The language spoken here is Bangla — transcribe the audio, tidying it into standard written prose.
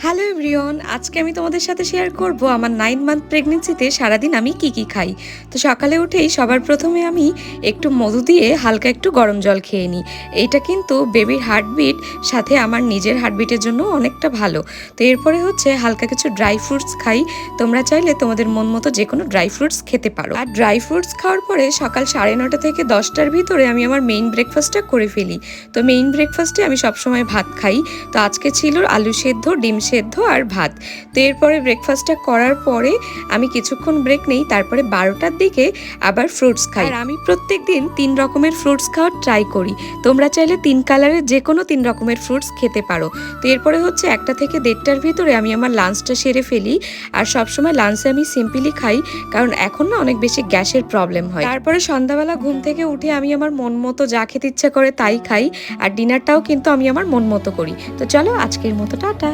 হ্যালো এভরিওয়ান, আজকে আমি তোমাদের সাথে শেয়ার করব আমার 9 মান্থ প্রেগনেন্সিতে সারাদিন আমি কি খাই। তো সকালে উঠেই সবার প্রথমে আমি একটু মধু দিয়ে হালকা একটু গরম জল খেয়ে নিই। এইটা কিন্তু বেবির হার্টবিট সাথে আমার নিজের হার্টবিটের জন্য অনেকটা ভালো। তো এরপরে হচ্ছে হালকা কিছু ড্রাই ফ্রুটস খাই। তোমরা চাইলে তোমাদের মন মতো যে কোনো ড্রাই ফ্রুটস খেতে পারো। আর ড্রাই ফ্রুটস খাওয়ার পরে সকাল 9:30 থেকে 10টার ভিতরে আমি আমার মেইন ব্রেকফাস্টটা করে ফেলি। তো মেইন ব্রেকফাস্টে আমি সবসময় ভাত খাই। তো আজকে ছিল আলু সেদ্ধ, ডিম সেদ্ধ আর ভাত। তো এরপরে ব্রেকফাস্টটা করার পরে আমি কিছুক্ষণ ব্রেক নেই, তারপরে 12টার দিকে আবার ফ্রুটস খাই। আর আমি প্রত্যেক দিন 3 রকমের ফ্রুটস খাওয়ার ট্রাই করি। তোমরা চাইলে 3 কালারের যে কোনো 3 রকমের ফ্রুটস খেতে পারো। তো এরপরে হচ্ছে 1টা থেকে 1:30টার ভিতরে আমি আমার লাঞ্চটা সেরে ফেলি। আর সবসময় লাঞ্চে আমি সিম্পলি খাই, কারণ এখন না অনেক বেশি গ্যাসের প্রবলেম হয়। তারপরে সন্ধ্যাবেলা ঘুম থেকে উঠে আমি আমার মন মতো যা খেতে ইচ্ছা করে তাই খাই। আর ডিনারটাও কিন্তু আমি আমার মন মতো করি। তো চলো আজকের মতো টাটা।